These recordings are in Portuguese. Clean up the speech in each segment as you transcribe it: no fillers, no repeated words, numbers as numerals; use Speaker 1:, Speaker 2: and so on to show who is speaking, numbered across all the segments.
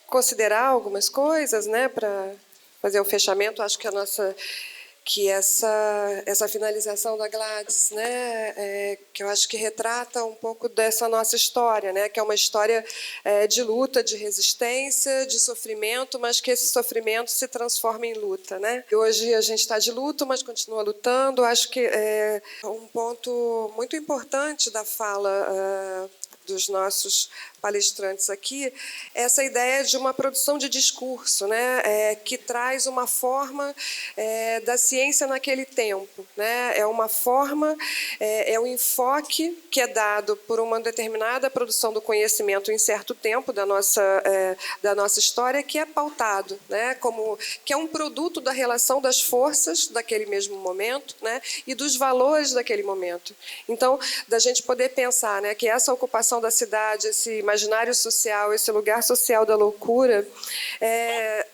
Speaker 1: considerar algumas coisas, né, para fazer o fechamento. Acho que essa finalização da Gladys, né, que eu acho que retrata um pouco dessa nossa história, né, que é uma história de luta, de resistência, de sofrimento, mas que esse sofrimento se transforma em luta, né? E hoje a gente está de luto, mas continua lutando. Acho que é um ponto muito importante da fala dos nossos palestrantes aqui, essa ideia de uma produção de discurso, né, que traz uma forma da ciência naquele tempo, né, é uma forma, é um enfoque que é dado por uma determinada produção do conhecimento em certo tempo da nossa história, que é pautado, né, que é um produto da relação das forças daquele mesmo momento, né, e dos valores daquele momento. Então, da gente poder pensar, né, que essa ocupação da cidade, esse imaginário social, esse lugar social da loucura,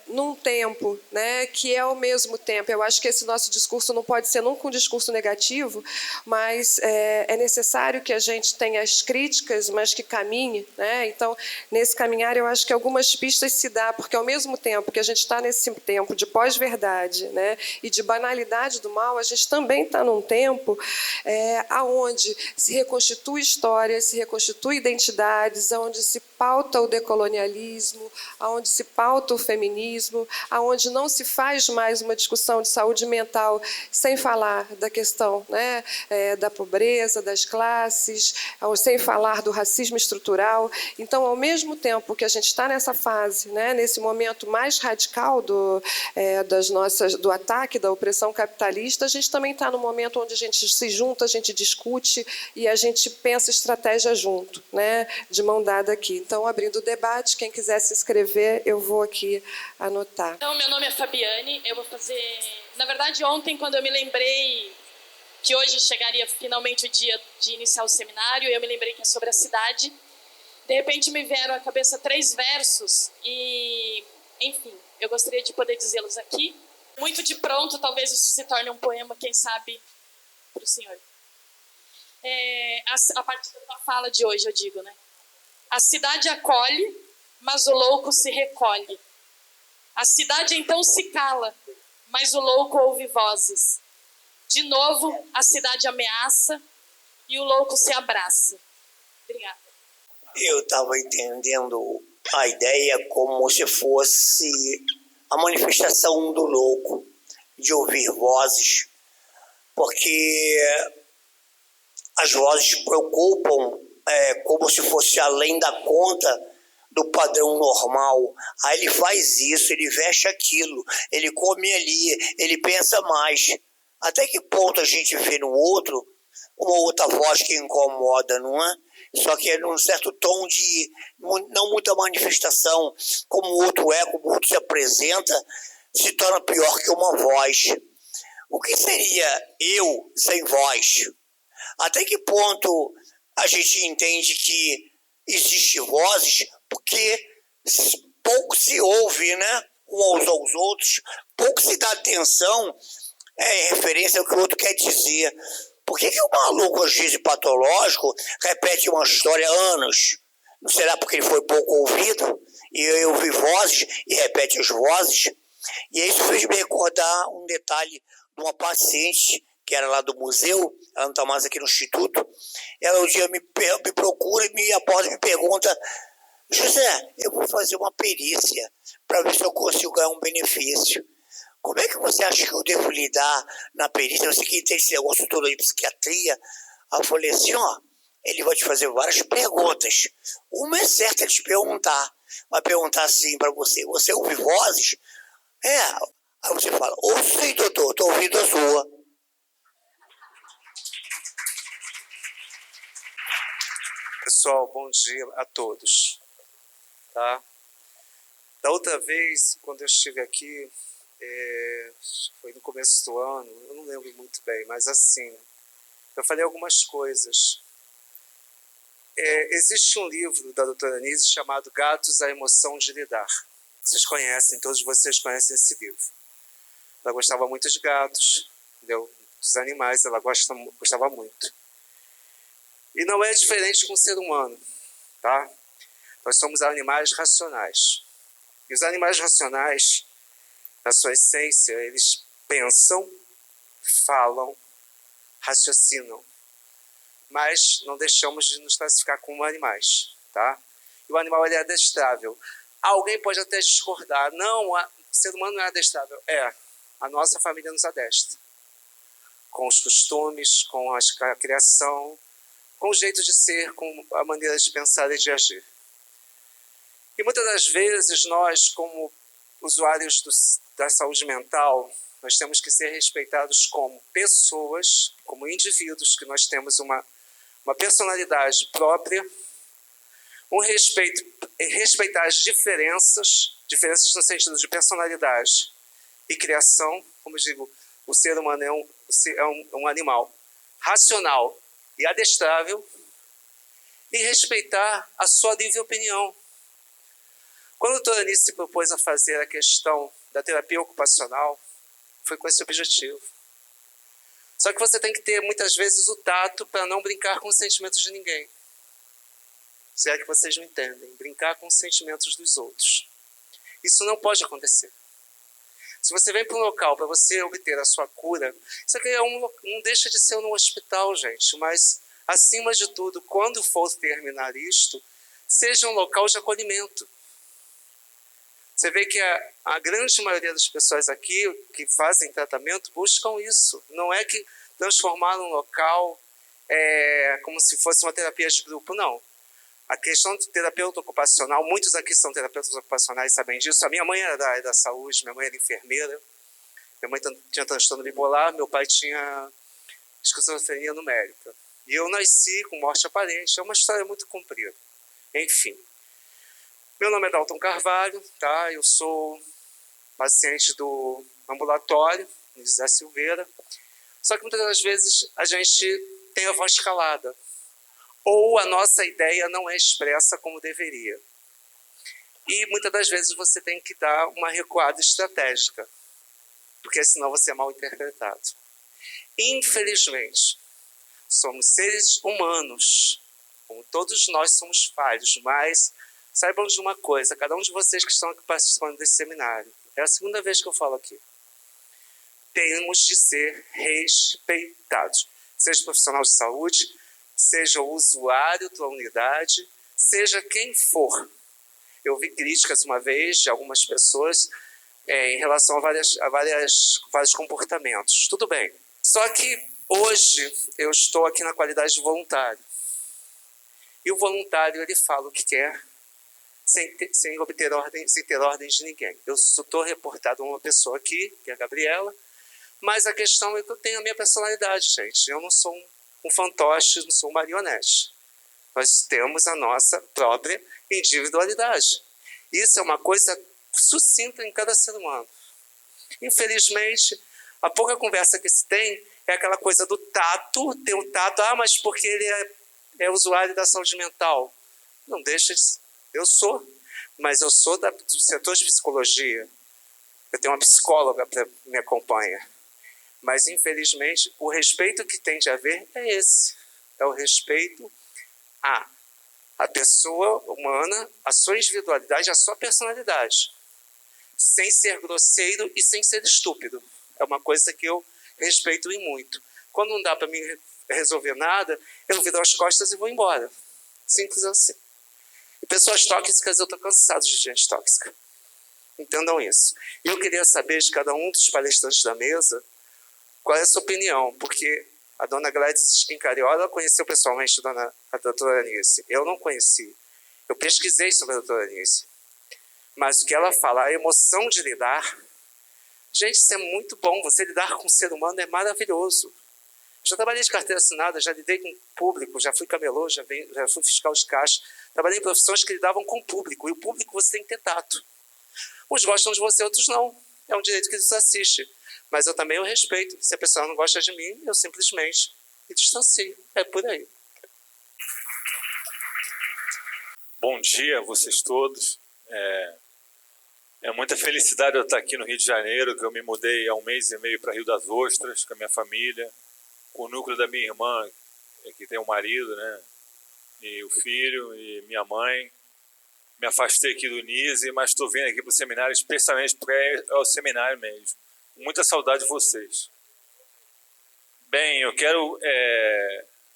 Speaker 1: num tempo, né, que é ao mesmo tempo. Eu acho que esse nosso discurso não pode ser nunca um discurso negativo, mas é necessário que a gente tenha as críticas, mas que caminhe, né? Então, nesse caminhar, eu acho que algumas pistas se dá, porque ao mesmo tempo que a gente está nesse tempo de pós-verdade, né, e de banalidade do mal, a gente também está num tempo aonde se reconstitui histórias, se reconstitui identidades, onde se pauta o decolonialismo, onde se pauta o feminismo, onde não se faz mais uma discussão de saúde mental sem falar da questão, né, da pobreza, das classes, sem falar do racismo estrutural. Então, ao mesmo tempo que a gente está nessa fase, né, nesse momento mais radical do ataque, da opressão capitalista, a gente também está no momento onde a gente se junta, a gente discute e a gente pensa estratégia junto, né, de mão dada aqui. Então, abrindo o debate, quem quiser se inscrever, eu vou aqui anotar.
Speaker 2: Então, meu nome é Fabiane, eu vou fazer... Na verdade, ontem, quando eu me lembrei que hoje chegaria finalmente o dia de iniciar o seminário, eu me lembrei que é sobre a cidade. De repente, me vieram à cabeça 3 versos e, enfim, eu gostaria de poder dizê-los aqui. Muito de pronto, talvez isso se torne um poema, quem sabe, para o senhor. A partir da fala de hoje, eu digo, né? A cidade acolhe, mas o louco se recolhe. A cidade então se cala, mas o louco ouve vozes. De novo, a cidade ameaça e o louco se abraça. Obrigada.
Speaker 3: Eu estava entendendo a ideia como se fosse a manifestação do louco, de ouvir vozes, porque as vozes preocupam como se fosse além da conta do padrão normal. Aí ele faz isso, ele veste aquilo, ele come ali, ele pensa mais. Até que ponto a gente vê no outro uma outra voz que incomoda, não é? Só que é num certo tom de não muita manifestação, como o outro é, como o outro se apresenta, se torna pior que uma voz. O que seria eu sem voz? Até que ponto a gente entende que existem vozes porque pouco se ouve, né? Uns aos outros, pouco se dá atenção em referência ao que o outro quer dizer. Por que o maluco, às vezes patológico, repete uma história há anos? Não será porque ele foi pouco ouvido? E eu ouvi vozes e repete as vozes? E isso fez me recordar um detalhe de uma paciente que era lá do museu, ela não está mais aqui no instituto. Ela um dia me procura e me aborda e me pergunta: José, eu vou fazer uma perícia para ver se eu consigo ganhar um benefício. Como é que você acha que eu devo lidar na perícia? Você que tem esse negócio todo de psiquiatria. Aí eu falei assim, ele vai te fazer várias perguntas. Uma é certa de te perguntar. Vai perguntar assim para você: você ouve vozes? Aí você fala: ouço sim, doutor, estou ouvindo a sua.
Speaker 4: Pessoal, bom dia a todos. Tá? Da outra vez, quando eu estive aqui, foi no começo do ano, eu não lembro muito bem, mas assim, eu falei algumas coisas. Existe um livro da doutora Nise chamado Gatos, a Emoção de Lidar. Vocês conhecem, todos vocês conhecem esse livro. Ela gostava muito de gatos, entendeu? Dos animais, ela gostava muito. E não é diferente com o ser humano, tá? Nós somos animais racionais. E os animais racionais, na sua essência, eles pensam, falam, raciocinam. Mas não deixamos de nos classificar como animais, tá? E o animal ele é adestrável. Alguém pode até discordar. Não, o ser humano não é adestrável. É, a nossa família nos adestra. Com os costumes, com a criação, com o jeito de ser, com a maneira de pensar e de agir. E muitas das vezes nós, como usuários da saúde mental, nós temos que ser respeitados como pessoas, como indivíduos, que nós temos uma personalidade própria, respeitar as diferenças no sentido de personalidade e criação. Como eu digo, o ser humano é um animal racional e adestrável, e respeitar a sua livre opinião. Quando a doutora Anice se propôs a fazer a questão da terapia ocupacional, foi com esse objetivo. Só que você tem que ter, muitas vezes, o tato para não brincar com os sentimentos de ninguém. Se é que vocês me entendem, brincar com os sentimentos dos outros. Isso não pode acontecer. Se você vem para um local para você obter a sua cura, isso aqui não deixa de ser um hospital, gente, mas, acima de tudo, quando for terminar isto, seja um local de acolhimento. Você vê que a grande maioria das pessoas aqui que fazem tratamento buscam isso. Não é que transformar um local como se fosse uma terapia de grupo, não. A questão do terapeuta ocupacional, muitos aqui são terapeutas ocupacionais, sabem disso. A minha mãe era da área da saúde, minha mãe era enfermeira, minha mãe tinha transtorno bipolar, meu pai tinha esquizofrenia numérica. E eu nasci com morte aparente, é uma história muito comprida. Enfim. Meu nome é Dalton Carvalho, tá? Eu sou paciente do ambulatório, José Silveira. Só que muitas das vezes a gente tem a voz calada. Ou a nossa ideia não é expressa como deveria. E muitas das vezes você tem que dar uma recuada estratégica, porque senão você é mal interpretado. Infelizmente, somos seres humanos, como todos nós somos falhos, mas saibam de uma coisa, cada um de vocês que estão aqui participando desse seminário, é a segunda vez que eu falo aqui, temos de ser respeitados. Seja profissional de saúde, seja o usuário da unidade, seja quem for. Eu vi críticas uma vez de algumas pessoas em relação a vários comportamentos. Tudo bem. Só que hoje eu estou aqui na qualidade de voluntário. E o voluntário, ele fala o que quer, sem ter ordens de ninguém. Eu estou reportado a uma pessoa aqui, que é a Gabriela, mas a questão é que eu tenho a minha personalidade, gente. Eu não sou um fantoche, não sou um marionete. Nós temos a nossa própria individualidade. Isso é uma coisa sucinta em cada ser humano. Infelizmente, a pouca conversa que se tem é aquela coisa do tato, ter o tato, mas porque ele é usuário da saúde mental. Não deixa de ser. Eu sou, mas eu sou do setor de psicologia. Eu tenho uma psicóloga que me acompanha. Mas, infelizmente, o respeito que tem de haver é esse. É o respeito à pessoa humana, à sua individualidade, à sua personalidade. Sem ser grosseiro e sem ser estúpido. É uma coisa que eu respeito e muito. Quando não dá para me resolver nada, eu viro as costas e vou embora. Simples assim. E pessoas tóxicas, eu estou cansado de gente tóxica. Entendam isso. E eu queria saber de cada um dos palestrantes da mesa qual é a sua opinião, porque a dona Gladys Schinccariola conheceu pessoalmente a doutora Anice. Eu não conheci. Eu pesquisei sobre a doutora Anice. Mas o que ela fala, a emoção de lidar, gente, isso é muito bom. Você lidar com o ser humano é maravilhoso. Já trabalhei de carteira assinada, já lidei com o público, já fui camelô, já fui fiscal de caixa. Trabalhei em profissões que lidavam com o público. E o público você tem que ter tato. Uns gostam de você, outros não. É um direito que eles assistem. Mas eu também o respeito. Se a pessoa não gosta de mim, eu simplesmente me distancio. É por aí.
Speaker 5: Bom dia a vocês todos. É muita felicidade eu estar aqui no Rio de Janeiro, que eu me mudei há 1 mês e meio para Rio das Ostras, com a minha família, com o núcleo da minha irmã, que tem um marido, né, e o filho, e minha mãe. me afastei aqui do NISE, mas estou vindo aqui para o seminário, especialmente porque é o seminário mesmo. Muita saudade de vocês. Bem, eu quero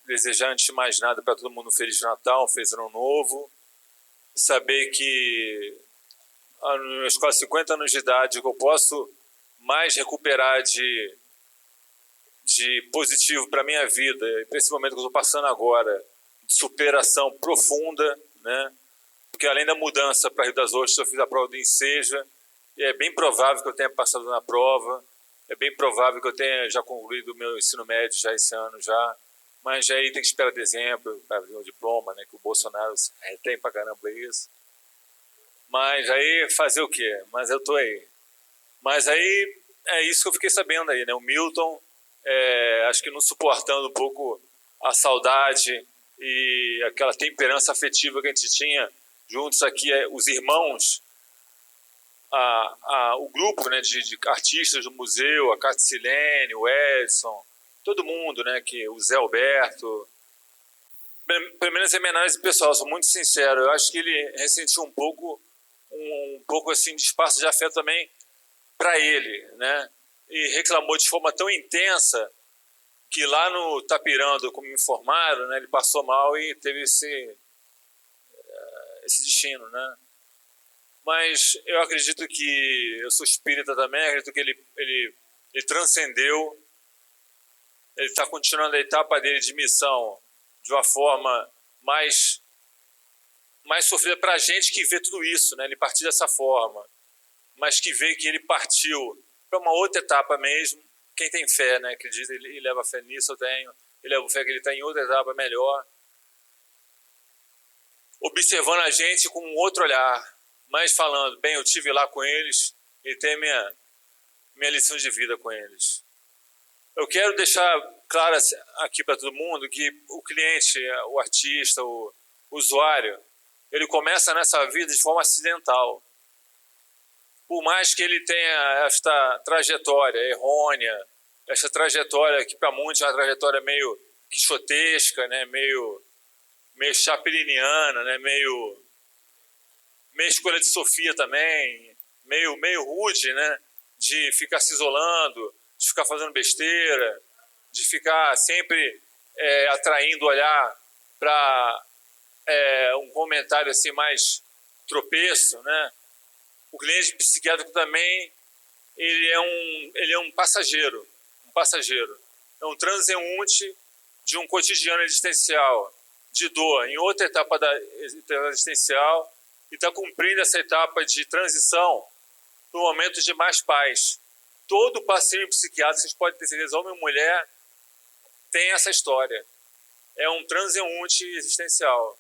Speaker 5: desejar, antes de mais nada, para todo mundo um Feliz Natal, um Feliz Ano Novo. Saber que nos meus quase 50 anos de idade, que eu posso mais recuperar de positivo para a minha vida, para esse momento que eu estou passando agora, de superação profunda, né? Porque além da mudança para Rio das Ostras, eu fiz a prova do Enseja, e é bem provável que eu tenha passado na prova, é bem provável que eu tenha já concluído o meu ensino médio já esse ano já, mas já aí tem que esperar dezembro para ver o diploma, né? Que o Bolsonaro tem pra caramba isso. Mas aí fazer o quê? Mas eu tô aí. Mas aí é isso que eu fiquei sabendo aí, né? O Milton, acho que não suportando um pouco a saudade e aquela temperança afetiva que a gente tinha juntos aqui, os irmãos, o grupo, né, de artistas do museu, a Catilene, o Edson, todo mundo, né, o Zé Alberto, pelo menos em minha análise pessoal, sou muito sincero, eu acho que ele ressentiu um pouco assim de espaço de afeto também para ele, né, e reclamou de forma tão intensa que lá no Tapirando, como me informaram, né, ele passou mal e teve esse destino, né. Mas eu acredito que, eu sou espírita também, acredito que ele transcendeu, ele está continuando a etapa dele de missão de uma forma mais sofrida para a gente que vê tudo isso, né? Ele partiu dessa forma, mas que vê que ele partiu para uma outra etapa mesmo. Quem tem fé, né? Acredita, ele leva fé nisso, eu tenho, ele leva fé que ele está em outra etapa melhor, observando a gente com um outro olhar, mas falando, bem, eu estive lá com eles e tem minha lição de vida com eles. Eu quero deixar claro aqui para todo mundo que o cliente, o artista, o usuário, ele começa nessa vida de forma acidental. Por mais que ele tenha esta trajetória errônea, esta trajetória que para muitos é uma trajetória meio quixotesca, né? meio chapeliniana, né? meio escolha de Sofia também, meio rude, né? De ficar se isolando, de ficar fazendo besteira, de ficar sempre atraindo olhar para um comentário assim mais tropeço, né? O cliente psiquiátrico também ele é um passageiro, é um transeunte de um cotidiano existencial, de dor, em outra etapa existencial, e está cumprindo essa etapa de transição no momento de mais paz. Todo paciente psiquiátrico, vocês podem ter certeza, homem ou mulher, tem essa história. É um transeunte existencial,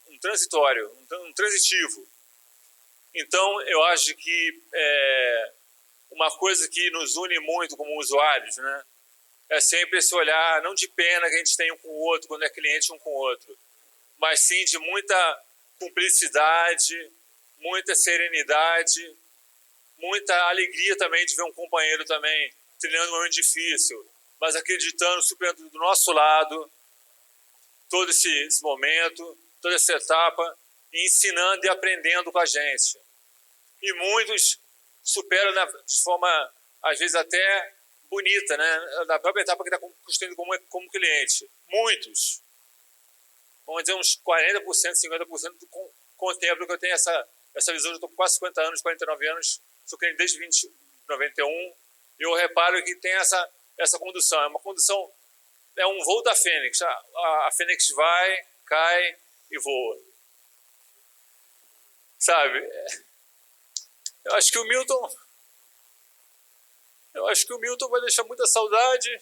Speaker 5: um transitório, um transitivo. Então, eu acho que uma coisa que nos une muito como usuários, né, é sempre esse olhar, não de pena que a gente tem um com o outro, quando é cliente um com o outro, mas sim de muita cumplicidade, muita serenidade, muita alegria também de ver um companheiro também trilhando um momento difícil, mas acreditando, superando do nosso lado todo esse momento, toda essa etapa, e ensinando e aprendendo com a gente. E muitos superam de forma, às vezes, até bonita, né? Na própria etapa que está construindo como cliente. Muitos. Vamos dizer uns 40%, 50% com o tempo que eu tenho essa visão. Eu estou com quase 50 anos, 49 anos, sou cliente desde 91, e eu reparo que tem essa condução. É uma condução, é um voo da Fênix. A Fênix vai, cai e voa. Sabe? Eu acho que o Milton vai deixar muita saudade.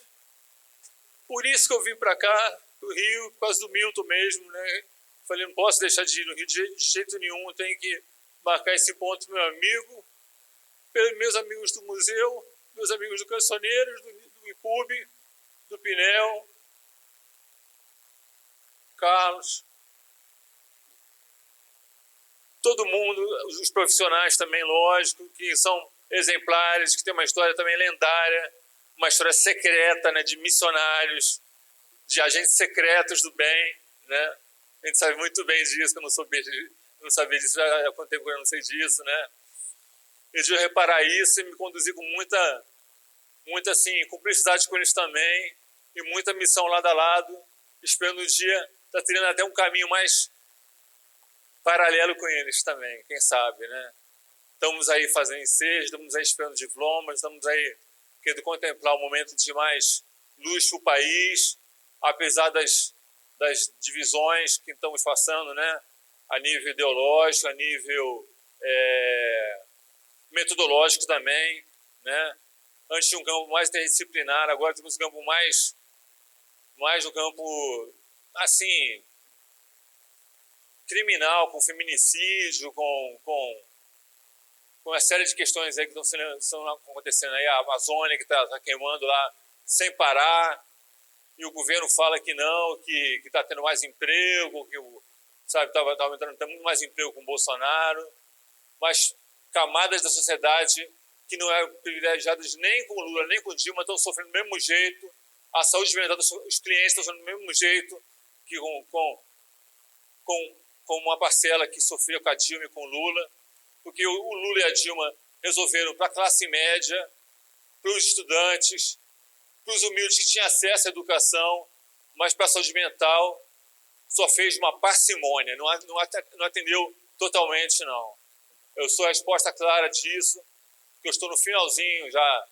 Speaker 5: Por isso que eu vim para cá, do Rio, por causa do Milton mesmo, né? Falei, não posso deixar de ir no Rio de jeito nenhum, tenho que marcar esse ponto, meu amigo, pelos meus amigos do museu, meus amigos do Cancioneiros, do IPUB, do Pinel, Carlos, todo mundo, os profissionais também, lógico, que são exemplares, que tem uma história também lendária, uma história secreta, né, de missionários, de agentes secretos do bem, né? A gente sabe muito bem disso, que eu não sabia disso, já há quanto tempo eu não sei disso, né? E de eu reparar isso e me conduzir com muita assim, cumplicidade com eles também, e muita missão lado a lado, esperando um dia estar trilhando até um caminho mais paralelo com eles também, quem sabe, né? Estamos aí fazendo ensejo, estamos aí esperando diplomas, estamos aí querendo contemplar um momento de mais luz para o país, apesar das divisões que estamos passando, né? A nível ideológico, a nível metodológico também, né? Antes tinha um campo mais interdisciplinar, agora temos um campo mais um campo, assim, criminal, com feminicídio, com uma série de questões aí que estão acontecendo aí, a Amazônia que está queimando lá sem parar, e o governo fala que não, que está tendo mais emprego, que está aumentando muito mais emprego com o Bolsonaro, mas camadas da sociedade que não eram privilegiadas nem com o Lula, nem com o Dilma, estão sofrendo do mesmo jeito, a saúde mental dos clientes estão sofrendo do mesmo jeito que com uma parcela que sofreu com a Dilma e com o Lula, porque o Lula e a Dilma resolveram para a classe média, para os estudantes, para os humildes que tinham acesso à educação, mas para a saúde mental só fez uma parcimônia, não atendeu totalmente, não. Eu sou a resposta clara disso, que eu estou no finalzinho já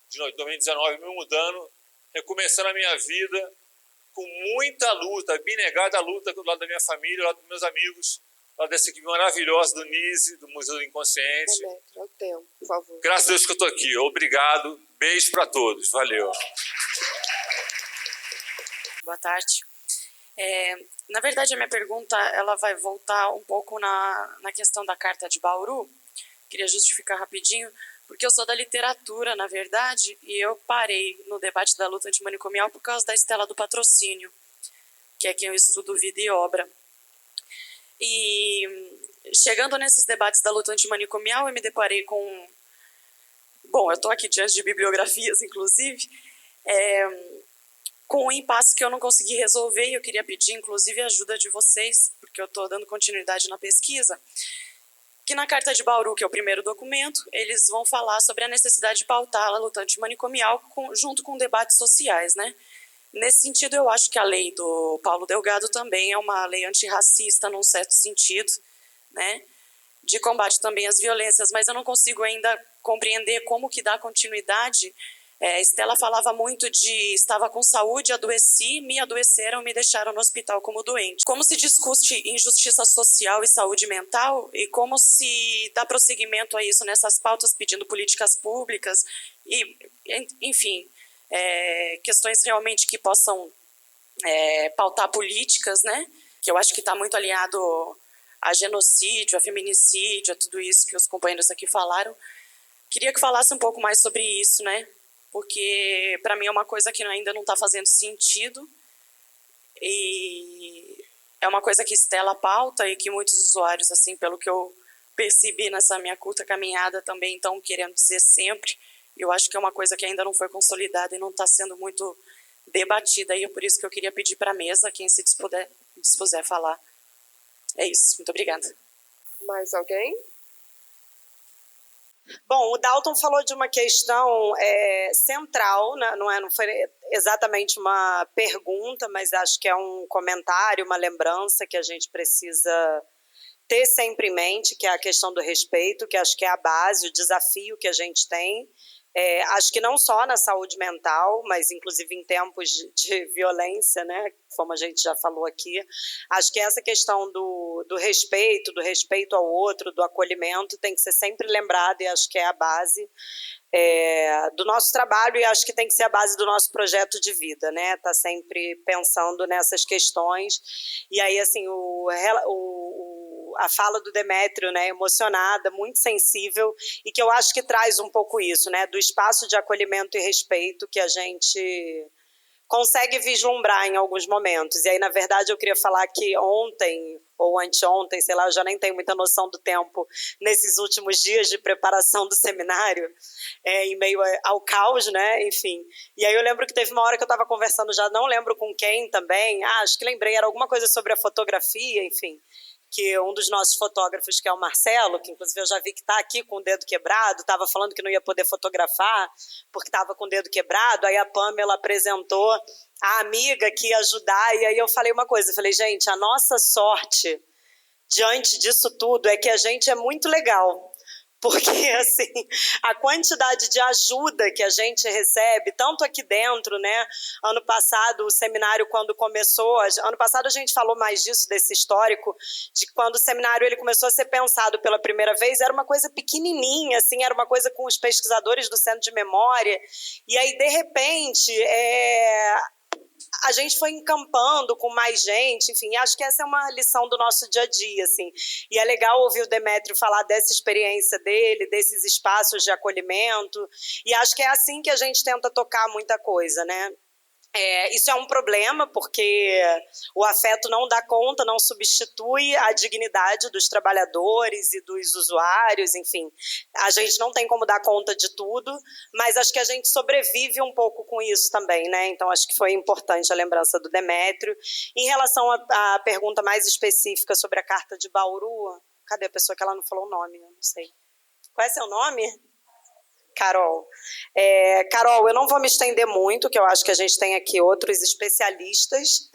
Speaker 5: de 2019, me mudando, recomeçando a minha vida com muita luta, abnegada luta do lado da minha família, do lado dos meus amigos, do lado dessa equipe maravilhosa do NISE, do Museu do Inconsciente.
Speaker 1: É o tempo, por favor.
Speaker 5: Graças a Deus que eu estou aqui. Obrigado. Beijo para todos. Valeu.
Speaker 6: Boa tarde. Na verdade, a minha pergunta ela vai voltar um pouco na questão da Carta de Bauru. Queria justificar rapidinho, porque eu sou da literatura, na verdade, e eu parei no debate da luta antimanicomial por causa da Estela do Patrocínio, que é quem eu estudo vida e obra. E chegando nesses debates da luta antimanicomial, eu me deparei com... Bom, eu estou aqui diante de bibliografias, inclusive, com um impasse que eu não consegui resolver, e eu queria pedir, inclusive, a ajuda de vocês, porque eu estou dando continuidade na pesquisa, que na Carta de Bauru, que é o primeiro documento, eles vão falar sobre a necessidade de pautar a luta antimanicomial junto com debates sociais, né? Nesse sentido, eu acho que a lei do Paulo Delgado também é uma lei antirracista, num certo sentido, né? De combate também às violências, mas eu não consigo ainda compreender como que dá continuidade. Estela falava muito de estava com saúde, adoeci, me adoeceram, me deixaram no hospital como doente. Como se discute injustiça social e saúde mental e como se dá prosseguimento a isso nessas pautas pedindo políticas públicas e, enfim, questões realmente que possam pautar políticas, né? Que eu acho que está muito alinhado a genocídio, a feminicídio, a tudo isso que os companheiros aqui falaram. Queria que falasse um pouco mais sobre isso, né? Porque para mim é uma coisa que ainda não está fazendo sentido e é uma coisa que Estela pauta e que muitos usuários, assim, pelo que eu percebi nessa minha curta caminhada também estão querendo dizer sempre. Eu acho que é uma coisa que ainda não foi consolidada e não está sendo muito debatida e é por isso que eu queria pedir para a mesa, quem se dispuser a falar. É isso, muito obrigada.
Speaker 1: Mais alguém?
Speaker 7: Bom, o Dalton falou de uma questão central, né? Não foi exatamente uma pergunta, mas acho que é um comentário, uma lembrança que a gente precisa ter sempre em mente, que é a questão do respeito, que acho que é a base, o desafio que a gente tem. Acho que não só na saúde mental, mas inclusive em tempos de violência, né, como a gente já falou aqui, acho que essa questão do respeito ao outro, do acolhimento, tem que ser sempre lembrada e acho que é a base do nosso trabalho e acho que tem que ser a base do nosso projeto de vida, né, tá sempre pensando nessas questões. E aí, assim, a fala do Demétrio, né, emocionada, muito sensível, e que eu acho que traz um pouco isso, né, do espaço de acolhimento e respeito que a gente consegue vislumbrar em alguns momentos. E aí, na verdade, eu queria falar que ontem, ou anteontem, sei lá, eu já nem tenho muita noção do tempo, nesses últimos dias de preparação do seminário, em meio ao caos, né? Enfim. E aí eu lembro que teve uma hora que eu estava conversando, já não lembro com quem também, acho que lembrei, era alguma coisa sobre a fotografia, enfim, que um dos nossos fotógrafos, que é o Marcelo, que inclusive eu já vi que está aqui com o dedo quebrado, estava falando que não ia poder fotografar porque estava com o dedo quebrado, aí a Pamela apresentou a amiga que ia ajudar, e aí eu falei uma coisa, eu falei, gente, a nossa sorte diante disso tudo é que a gente é muito legal, porque assim, a quantidade de ajuda que a gente recebe, tanto aqui dentro, né? Ano passado, o seminário, quando começou, ano passado a gente falou mais disso, desse histórico, de quando o seminário ele começou a ser pensado pela primeira vez, era uma coisa pequenininha, assim, era uma coisa com os pesquisadores do Centro de Memória, e aí, de repente, a gente foi encampando com mais gente, enfim, acho que essa é uma lição do nosso dia a dia, assim, e é legal ouvir o Demétrio falar dessa experiência dele, desses espaços de acolhimento, e acho que é assim que a gente tenta tocar muita coisa, né? Isso é um problema, porque o afeto não dá conta, não substitui a dignidade dos trabalhadores e dos usuários, enfim. A gente não tem como dar conta de tudo, mas acho que a gente sobrevive um pouco com isso também, né? Então, acho que foi importante a lembrança do Demétrio. Em relação à pergunta mais específica sobre a Carta de Bauru, cadê a pessoa que ela não falou o nome? Eu não sei. Qual é seu nome? Carol. Carol, eu não vou me estender muito, que eu acho que a gente tem aqui outros especialistas,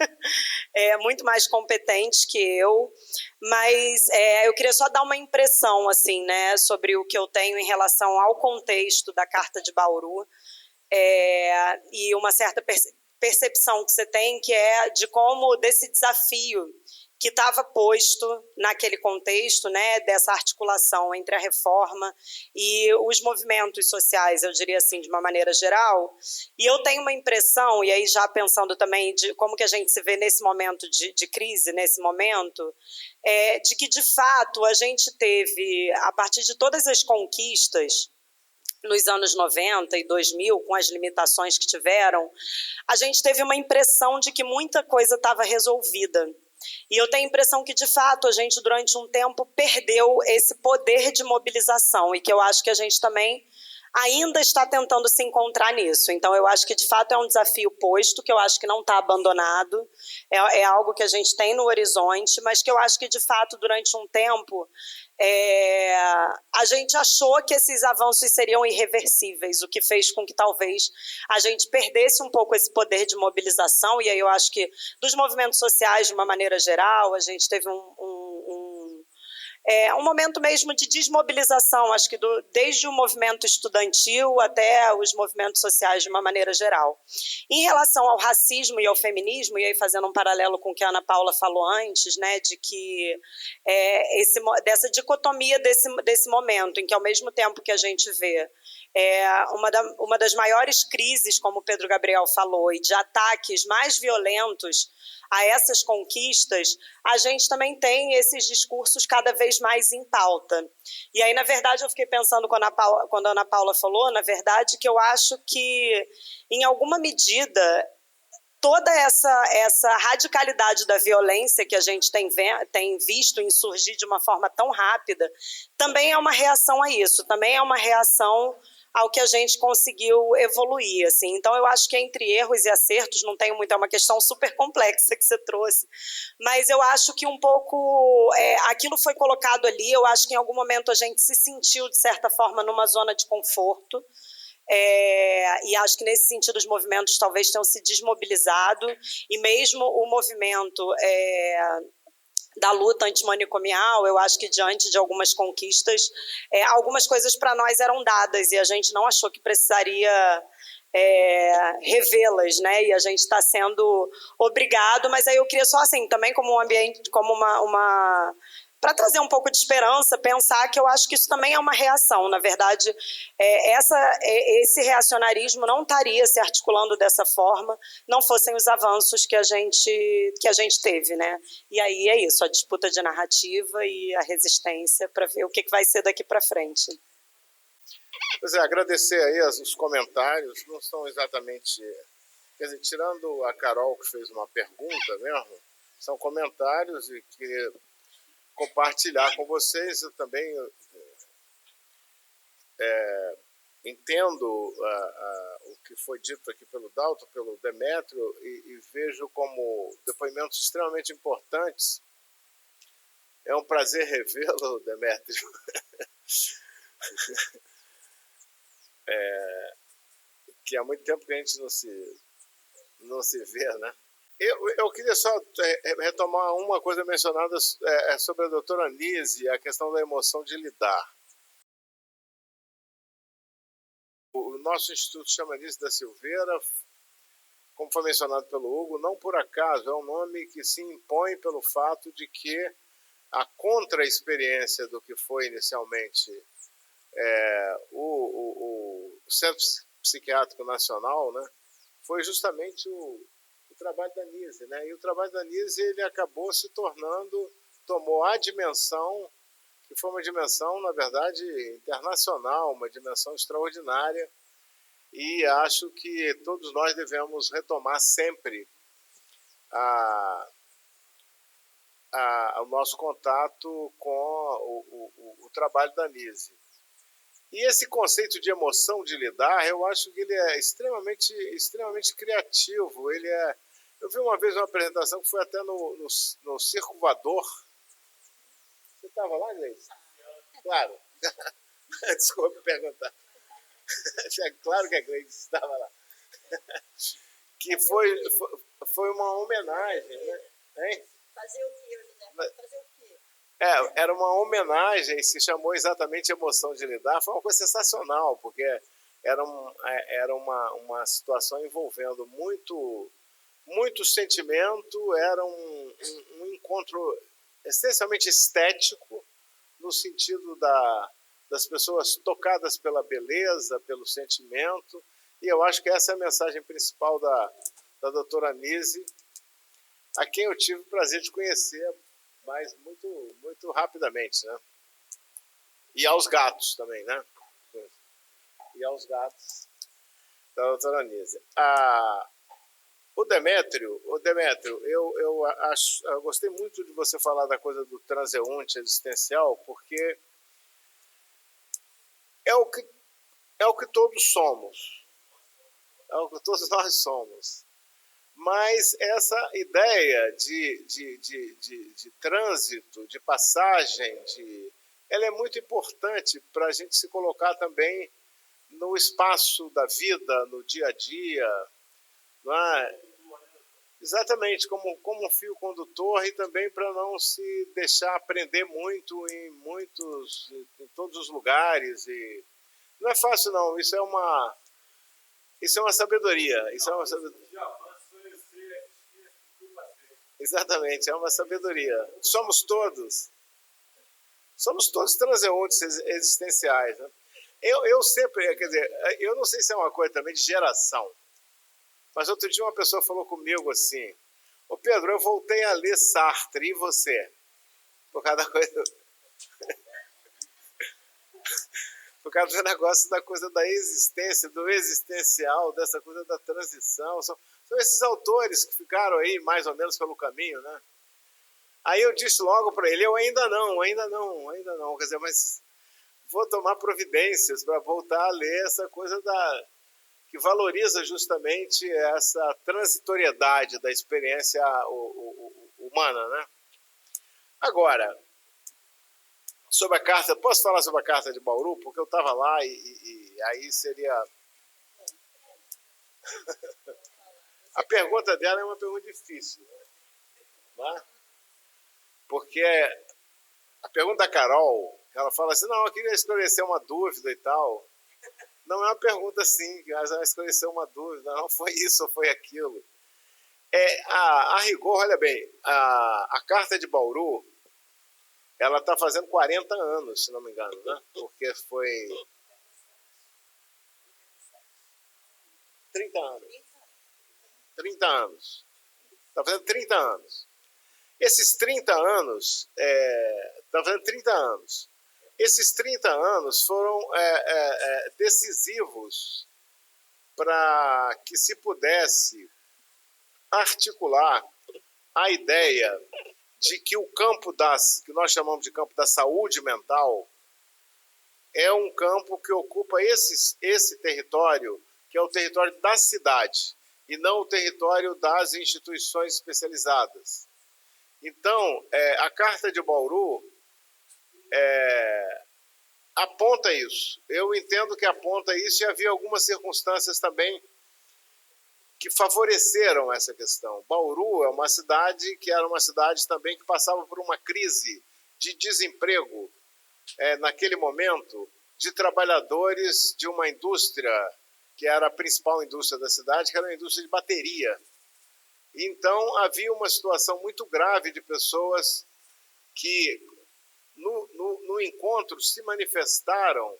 Speaker 7: muito mais competentes que eu, mas eu queria só dar uma impressão, assim, né, sobre o que eu tenho em relação ao contexto da Carta de Bauru, e uma certa percepção que você tem, que é de como desse desafio que estava posto naquele contexto, né, dessa articulação entre a reforma e os movimentos sociais, eu diria assim, de uma maneira geral. E eu tenho uma impressão, e aí já pensando também de como que a gente se vê nesse momento de crise, nesse momento, de que, de fato, a gente teve, a partir de todas as conquistas, nos anos 90 e 2000, com as limitações que tiveram, a gente teve uma impressão de que muita coisa estava resolvida. E eu tenho a impressão que, de fato, a gente, durante um tempo, perdeu esse poder de mobilização e que eu acho que a gente também ainda está tentando se encontrar nisso. Então, eu acho que, de fato, é um desafio posto, que eu acho que não está abandonado, é algo que a gente tem no horizonte, mas que eu acho que, de fato, durante um tempo, a gente achou que esses avanços seriam irreversíveis, o que fez com que talvez a gente perdesse um pouco esse poder de mobilização, e aí eu acho que dos movimentos sociais, de uma maneira geral, a gente teve um momento mesmo de desmobilização, acho que desde o movimento estudantil até os movimentos sociais de uma maneira geral. Em relação ao racismo e ao feminismo, e aí fazendo um paralelo com o que a Ana Paula falou antes, né, de que dessa dicotomia desse momento, em que ao mesmo tempo que a gente vê uma das maiores crises, como o Pedro Gabriel falou, e de ataques mais violentos a essas conquistas, a gente também tem esses discursos cada vez mais em pauta. E aí, na verdade, eu fiquei pensando quando a Ana Paula falou, na verdade, que eu acho que, em alguma medida, toda essa radicalidade da violência que a gente tem visto insurgir de uma forma tão rápida, também é uma reação a isso, também é uma reação ao que a gente conseguiu evoluir, assim. Então, eu acho que entre erros e acertos não tem muito, é uma questão super complexa que você trouxe, mas eu acho que um pouco aquilo foi colocado ali, eu acho que em algum momento a gente se sentiu, de certa forma, numa zona de conforto, e acho que nesse sentido os movimentos talvez tenham se desmobilizado, e mesmo o movimento da luta antimanicomial, eu acho que diante de algumas conquistas, algumas coisas para nós eram dadas e a gente não achou que precisaria revê-las, né? E a gente está sendo obrigado, mas aí eu queria só assim, também como um ambiente, como uma para trazer um pouco de esperança, pensar que eu acho que isso também é uma reação. Na verdade, esse reacionarismo não estaria se articulando dessa forma, não fossem os avanços que a gente teve, né? E aí é isso, a disputa de narrativa e a resistência para ver o que vai ser daqui para frente.
Speaker 8: Pois agradecer aí os comentários, não são exatamente quer dizer, tirando a Carol que fez uma pergunta mesmo, são comentários e queria compartilhar com vocês. Eu também entendo o que foi dito aqui pelo Dalton, pelo Demétrio, e vejo como depoimentos extremamente importantes. É um prazer revê-lo, Demétrio. Que há muito tempo que a gente não se vê, né? Eu queria só retomar uma coisa mencionada sobre a doutora Anise, a questão da emoção de lidar. O nosso instituto chama Anise da Silveira, como foi mencionado pelo Hugo, não por acaso, é um nome que se impõe pelo fato de que a contra-experiência do que foi inicialmente o Centro Psiquiátrico Nacional, né, foi justamente o trabalho da Anise, né? E o trabalho da Anise, ele acabou se tomou a dimensão, que foi uma dimensão, na verdade, internacional, uma dimensão extraordinária, e acho que todos nós devemos retomar sempre o nosso contato com o trabalho da Anise. E esse conceito de emoção de lidar, eu acho que ele é extremamente criativo. Eu vi uma vez uma apresentação que foi até no Circo Voador. Você estava lá, Gleice? Claro. Desculpa perguntar. Claro que a Gleice estava lá. Que foi uma homenagem, né? Hein?
Speaker 9: Fazer o quê, José? Fazer o quê?
Speaker 8: Era uma homenagem, se chamou exatamente Emoção de Lidar. Foi uma coisa sensacional, porque era uma situação envolvendo muito sentimento, era um encontro essencialmente estético, no sentido das pessoas tocadas pela beleza, pelo sentimento, e eu acho que essa é a mensagem principal da doutora Anise, a quem eu tive o prazer de conhecer, mas muito rapidamente, né? E aos gatos também, né? E aos gatos da doutora Anise. O Demétrio, eu gostei muito de você falar da coisa do transeunte existencial, porque é o que todos somos, é o que todos nós somos. Mas essa ideia de trânsito, de passagem, ela é muito importante para a gente se colocar também no espaço da vida, no dia a dia, não é? Exatamente, como um fio condutor, e também para não se deixar prender muito em todos os lugares. E não é fácil, não. Isso é uma sabedoria. Isso é uma sabedoria. Exatamente, é uma sabedoria. Somos todos transeuntes existenciais, né? Eu sempre, quer dizer, eu não sei se é uma coisa também de geração, mas outro dia uma pessoa falou comigo assim: ô Pedro, eu voltei a ler Sartre, e você? Por causa da coisa... Por causa do negócio da coisa da existência, do existencial, dessa coisa da transição. São esses autores que ficaram aí mais ou menos pelo caminho, né? Aí eu disse logo para ele: eu ainda não. Quer dizer, mas vou tomar providências para voltar a ler essa coisa que valoriza justamente essa transitoriedade da experiência humana, né? Agora, sobre a carta, posso falar sobre a carta de Bauru? Porque eu estava lá e aí seria... A pergunta dela é uma pergunta difícil, né? Porque a pergunta da Carol, ela fala assim: não, eu queria esclarecer uma dúvida e tal. Não é uma pergunta assim, ela vai esclarecer uma dúvida, não foi isso ou foi aquilo. A rigor, olha bem, a carta de Bauru, ela está fazendo 40 anos, se não me engano, né? Porque foi 30 anos. 30 anos. Está fazendo 30 anos. Esses 30 anos, está fazendo 30 anos. Esses 30 anos foram decisivos para que se pudesse articular a ideia de que o campo que nós chamamos de campo da saúde mental é um campo que ocupa esse território, que é o território da cidade, e não o território das instituições especializadas. Então, a Carta de Bauru aponta isso. Eu entendo que aponta isso e havia algumas circunstâncias também que favoreceram essa questão. Bauru é uma cidade que era uma cidade também que passava por uma crise de desemprego, naquele momento, de trabalhadores de uma indústria que era a principal indústria da cidade, que era a indústria de bateria. Então, havia uma situação muito grave de pessoas que, no encontro, se manifestaram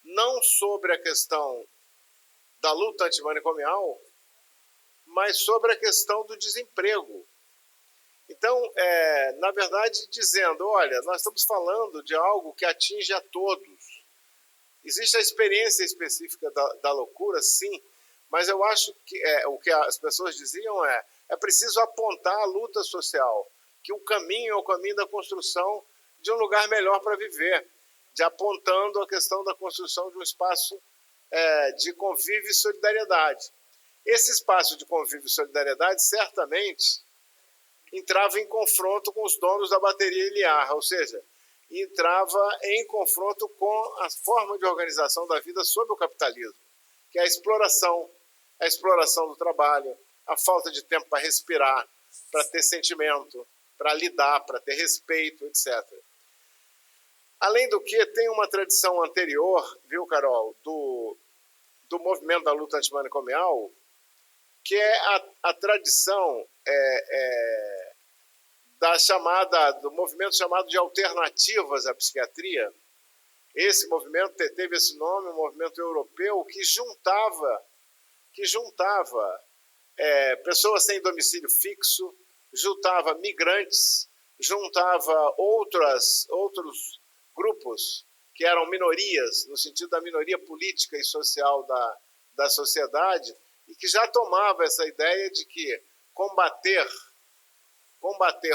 Speaker 8: não sobre a questão da luta antimanicomial, mas sobre a questão do desemprego. Então, na verdade, dizendo, olha, nós estamos falando de algo que atinge a todos. Existe a experiência específica da loucura, sim, mas eu acho que o que as pessoas diziam é preciso apontar a luta social, que o caminho é o caminho da construção de um lugar melhor para viver, de apontando a questão da construção de um espaço de convívio e solidariedade. Esse espaço de convívio e solidariedade, certamente, entrava em confronto com os donos da bateria Iliar, ou seja, entrava em confronto com a forma de organização da vida sob o capitalismo, que é a exploração do trabalho, a falta de tempo para respirar, para ter sentimento, para lidar, para ter respeito, etc. Além do que, tem uma tradição anterior, viu, Carol, do movimento da luta antimanicomial, que é a tradição do movimento chamado de alternativas à psiquiatria. Esse movimento teve esse nome, um movimento europeu que juntava pessoas sem domicílio fixo, juntava migrantes, juntava outros grupos que eram minorias, no sentido da minoria política e social da sociedade, e que já tomava essa ideia de que combater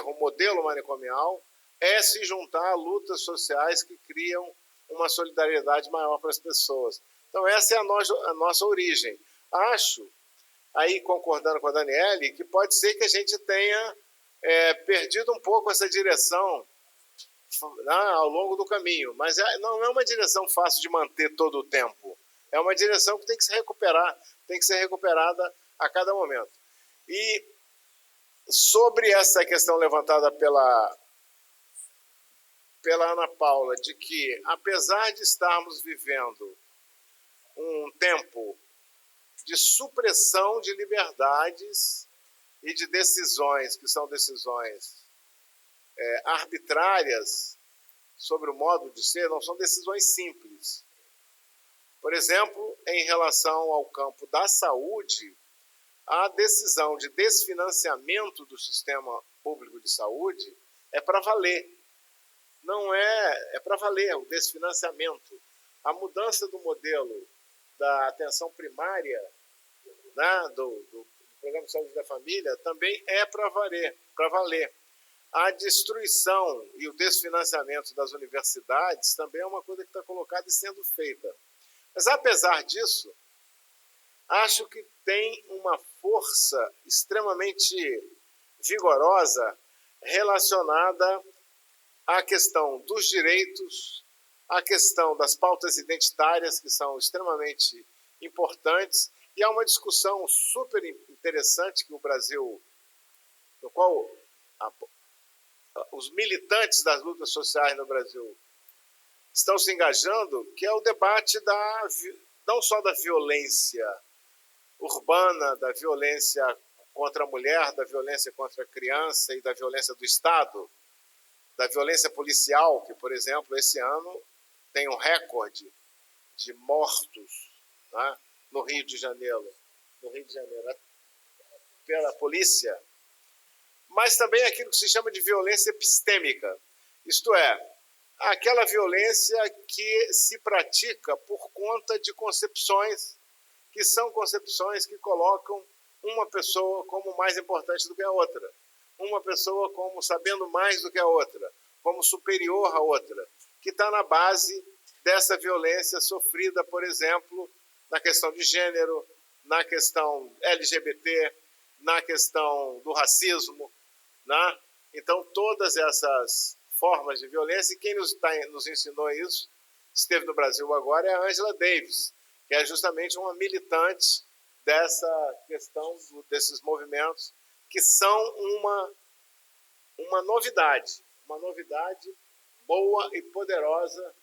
Speaker 8: o modelo manicomial é se juntar a lutas sociais que criam uma solidariedade maior para as pessoas. Então, essa é a nossa origem. Acho, aí concordando com a Daniele, que pode ser que a gente tenha perdido um pouco essa direção ao longo do caminho, mas não é uma direção fácil de manter todo o tempo. É uma direção que tem que se recuperar, tem que ser recuperada a cada momento. E sobre essa questão levantada pela Ana Paula, de que, apesar de estarmos vivendo um tempo de supressão de liberdades e de decisões, que são decisões arbitrárias sobre o modo de ser, não são decisões simples. Por exemplo, em relação ao campo da saúde, a decisão de desfinanciamento do sistema público de saúde é para valer. Não é para valer o desfinanciamento. A mudança do modelo da atenção primária, né, do Programa de Saúde da Família, também é para valer. A destruição e o desfinanciamento das universidades também é uma coisa que está colocada e sendo feita. Mas, apesar disso, acho que tem uma força extremamente vigorosa relacionada à questão dos direitos, à questão das pautas identitárias, que são extremamente importantes, e há uma discussão super interessante que o Brasil, no qual os militantes das lutas sociais no Brasil estão se engajando, que é o debate não só da violência urbana, da violência contra a mulher, da violência contra a criança e da violência do Estado, da violência policial, que, por exemplo, esse ano tem um recorde de mortos, né, no Rio de Janeiro, pela polícia, mas também aquilo que se chama de violência epistêmica, isto é, aquela violência que se pratica por conta de concepções que são concepções que colocam uma pessoa como mais importante do que a outra, uma pessoa como sabendo mais do que a outra, como superior à outra, que está na base dessa violência sofrida, por exemplo, na questão de gênero, na questão LGBT, na questão do racismo, né? Então, todas essas formas de violência, e quem nos ensinou isso, esteve no Brasil agora, é a Angela Davis, que é justamente uma militante dessa questão, desses movimentos, que são uma novidade boa e poderosa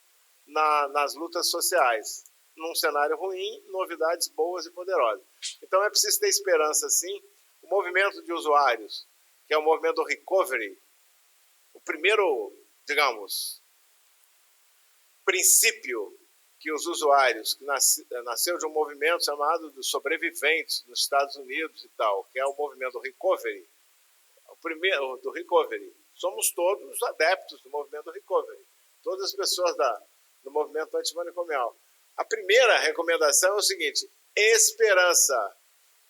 Speaker 8: nas lutas sociais. Num cenário ruim, novidades boas e poderosas. Então é preciso ter esperança, sim. O movimento de usuários, que é o movimento do recovery, o primeiro, digamos, princípio que os usuários, que nasceu de um movimento chamado dos sobreviventes nos Estados Unidos e tal, que é o movimento do recovery, o primeiro do recovery. Somos todos adeptos do movimento do recovery, todas as pessoas do movimento antimanicomial. A primeira recomendação é o seguinte: esperança.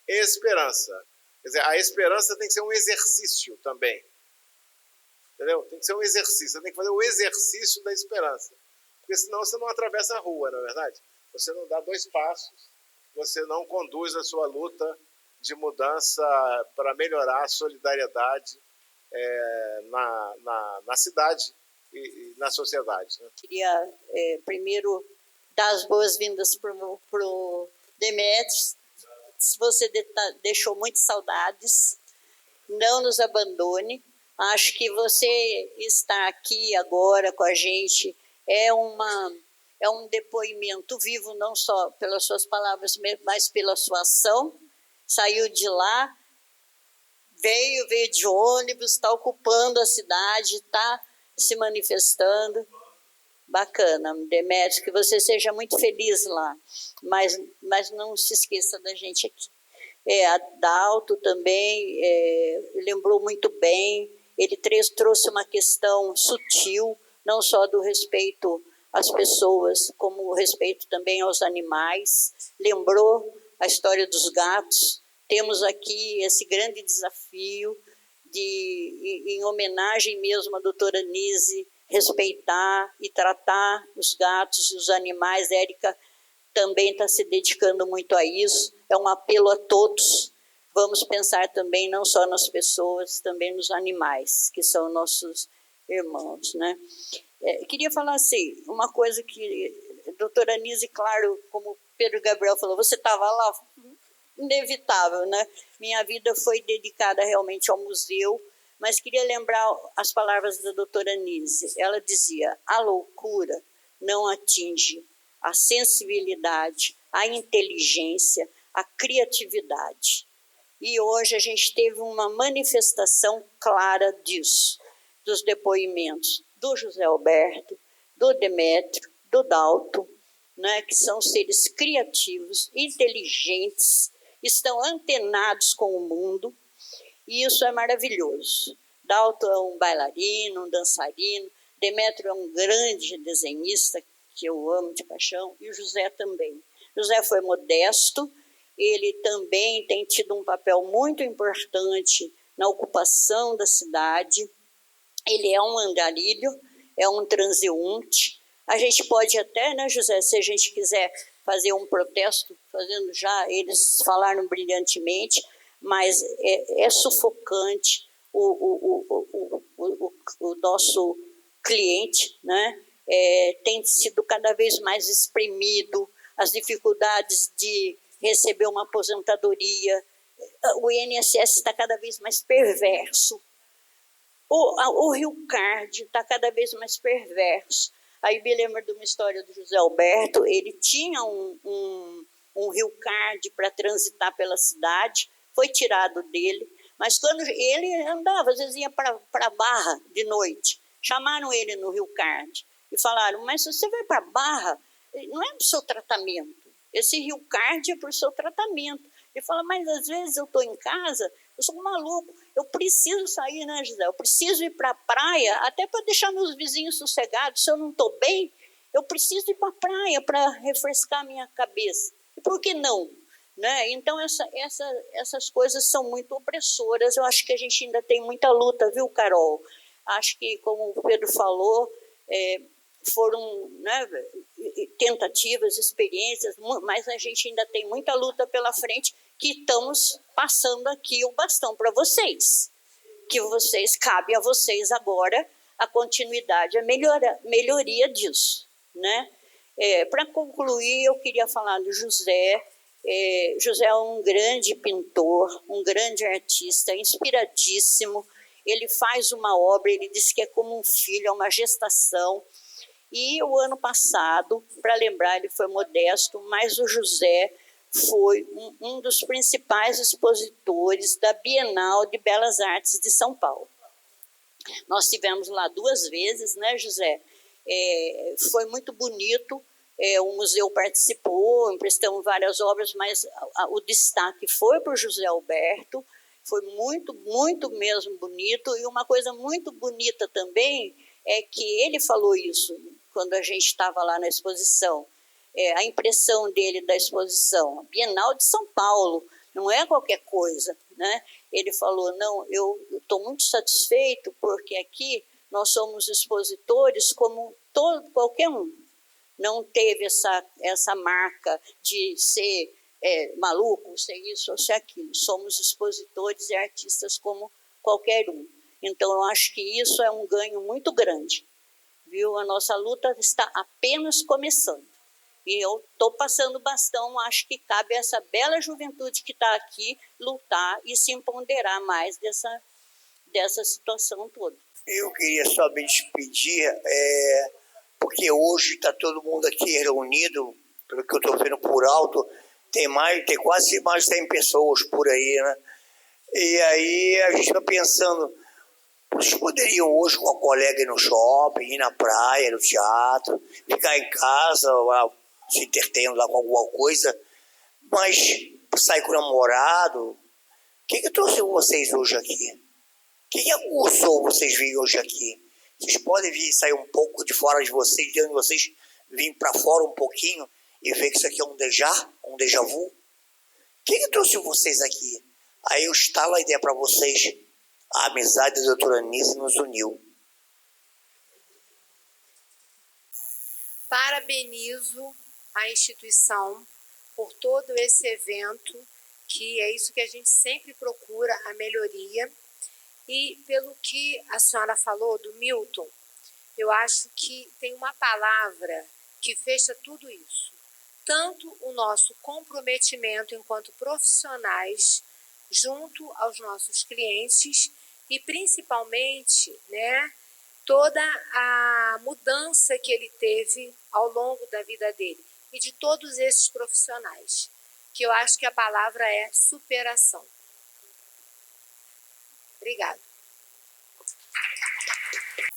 Speaker 8: Esperança. Quer dizer, a esperança tem que ser um exercício também. Entendeu? Tem que ser um exercício. Você tem que fazer o exercício da esperança. Porque senão você não atravessa a rua, não é verdade? Você não dá 2 passos, você não conduz a sua luta de mudança para melhorar a solidariedade na cidade e na sociedade. Né?
Speaker 9: Queria primeiro dar as boas-vindas para o Demetrios. Você deixou muitas saudades, não nos abandone. Acho que você estar aqui agora com a gente é um depoimento vivo, não só pelas suas palavras, mas pela sua ação. Saiu de lá, veio de ônibus, está ocupando a cidade, está se manifestando. Bacana, Demetrios, que você seja muito feliz lá, mas não se esqueça da gente aqui. A Dalto também lembrou muito bem, ele trouxe uma questão sutil, não só do respeito às pessoas, como o respeito também aos animais, lembrou a história dos gatos. Temos aqui esse grande desafio em homenagem mesmo à doutora Nise, respeitar e tratar os gatos e os animais. A Érica também está se dedicando muito a isso. É um apelo a todos. Vamos pensar também não só nas pessoas, também nos animais, que são nossos irmãos, né? Queria falar assim, uma coisa que a doutora Nise, claro, como o Pedro Gabriel falou, você estava lá, inevitável, né? Minha vida foi dedicada realmente ao museu, mas queria lembrar as palavras da doutora Nise. Ela dizia: a loucura não atinge a sensibilidade, a inteligência, a criatividade. E hoje a gente teve uma manifestação clara disso, dos depoimentos do José Alberto, do Demétrio, do Dalto, né, que são seres criativos, inteligentes, estão antenados com o mundo, e isso é maravilhoso. Dalto é um bailarino, um dançarino, Demétrio é um grande desenhista, que eu amo de paixão, e o José também. José foi modesto, ele também tem tido um papel muito importante na ocupação da cidade. Ele é um andarilho, é um transeunte. A gente pode até, né, José, se a gente quiser fazer um protesto, fazendo já, eles falaram brilhantemente, mas é sufocante o nosso cliente, né? Tem sido cada vez mais exprimido, as dificuldades de receber uma aposentadoria, o INSS está cada vez mais perverso, o Rio Card está cada vez mais perverso. Aí me lembro de uma história do José Alberto, ele tinha um Rio Card para transitar pela cidade, foi tirado dele, mas quando ele andava, às vezes ia para Barra de noite, chamaram ele no Rio Card e falaram: mas se você vai para Barra, não é para o seu tratamento, esse Rio Card é para o seu tratamento. Ele fala: mas às vezes eu estou em casa, eu sou um maluco, eu preciso sair, né, José? Eu preciso ir para a praia, até para deixar meus vizinhos sossegados. Se eu não estou bem, eu preciso ir para a praia para refrescar a minha cabeça. E por que não? né? Então, essas coisas são muito opressoras. Eu acho que a gente ainda tem muita luta, viu, Carol? Acho que, como o Pedro falou, foram, né, tentativas, experiências, mas a gente ainda tem muita luta pela frente, que estamos passando aqui o bastão para vocês. Cabe a vocês agora a continuidade, a melhoria disso, né? Para concluir, eu queria falar do José. José é um grande pintor, um grande artista, inspiradíssimo. Ele faz uma obra, ele diz que é como um filho, é uma gestação. E o ano passado, para lembrar, ele foi modesto, mas o José foi um dos principais expositores da Bienal de Belas Artes de São Paulo. Nós estivemos lá 2 vezes, né, José? Foi muito bonito. O museu participou, emprestamos várias obras, mas o destaque foi para o José Alberto. Foi muito, muito mesmo bonito. E uma coisa muito bonita também é que ele falou isso quando a gente estava lá na exposição. A impressão dele da exposição, a Bienal de São Paulo, não é qualquer coisa, né? Ele falou, não, eu estou muito satisfeito porque aqui nós somos expositores como qualquer um. Não teve essa marca de ser maluco, ser isso ou ser aquilo. Somos expositores e artistas como qualquer um. Então, eu acho que isso é um ganho muito grande. Viu? A nossa luta está apenas começando. E eu estou passando o bastão, acho que cabe a essa bela juventude que está aqui lutar e se empoderar mais dessa situação toda.
Speaker 3: Eu queria só me despedir, porque hoje está todo mundo aqui reunido, pelo que eu estou vendo por alto, tem quase mais de 100 pessoas por aí, né? E aí a gente está pensando, vocês poderiam hoje com a colega ir no shopping, ir na praia, no teatro, ficar em casa, se entretendo lá com alguma coisa, mas sair com o namorado. O que trouxe vocês hoje aqui? O que aguçou vocês virem hoje aqui? Vocês podem vir sair um pouco de fora de vocês, dentro de vocês, vir para fora um pouquinho e ver que isso aqui é um déjà vu? O que trouxe vocês aqui? Aí eu estalo a ideia para vocês. A amizade da doutora Nise nos uniu.
Speaker 10: Parabenizo a instituição por todo esse evento, que é isso que a gente sempre procura, a melhoria. E pelo que a senhora falou do Milton, eu acho que tem uma palavra que fecha tudo isso. Tanto o nosso comprometimento enquanto profissionais junto aos nossos clientes e principalmente, né, toda a mudança que ele teve ao longo da vida dele e de todos esses profissionais, que eu acho que a palavra é superação. Obrigada.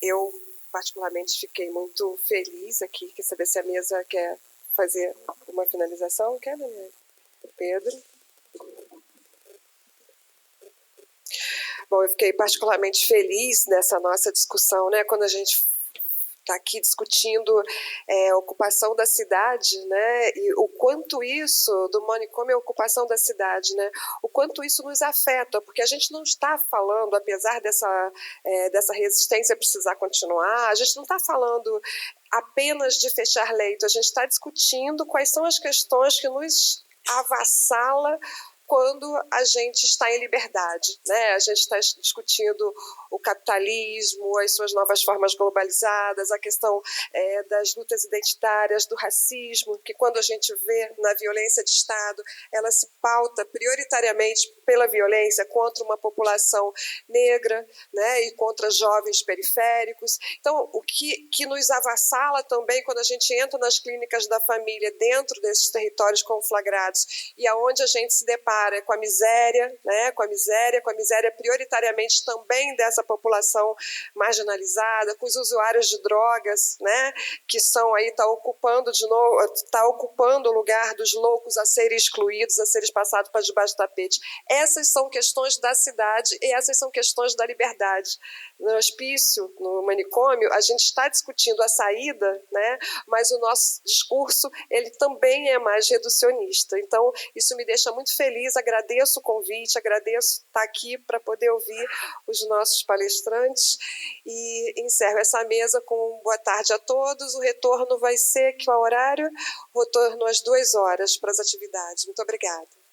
Speaker 1: Eu, particularmente, fiquei muito feliz aqui. Quer saber se a mesa quer fazer uma finalização? Quer, né, Pedro? Bom, eu fiquei particularmente feliz nessa nossa discussão, né, quando a gente está aqui discutindo a ocupação da cidade, né, e o quanto isso, do manicômio a ocupação da cidade, né, o quanto isso nos afeta, porque a gente não está falando, apesar dessa resistência precisar continuar, a gente não está falando apenas de fechar leito, a gente está discutindo quais são as questões que nos avassala quando a gente está em liberdade, né? A gente está discutindo o capitalismo, as suas novas formas globalizadas, a questão das lutas identitárias, do racismo, que quando a gente vê na violência de Estado, ela se pauta prioritariamente pela violência contra uma população negra, né? E contra jovens periféricos. Então, o que nos avassala também quando a gente entra nas clínicas da família dentro desses territórios conflagrados e aonde a gente se depara para com a miséria, né, com a miséria prioritariamente também dessa população marginalizada, com os usuários de drogas, né, que são aí tá ocupando o lugar dos loucos a serem excluídos, a serem passados para debaixo do tapete. Essas são questões da cidade e essas são questões da liberdade. No hospício, no manicômio, a gente está discutindo a saída, né, mas o nosso discurso ele também é mais reducionista. Então, isso me deixa muito feliz, agradeço o convite, agradeço estar aqui para poder ouvir os nossos palestrantes e encerro essa mesa com boa tarde a todos. O retorno vai ser, que é o horário? O retorno às 2 horas para as atividades. Muito obrigada.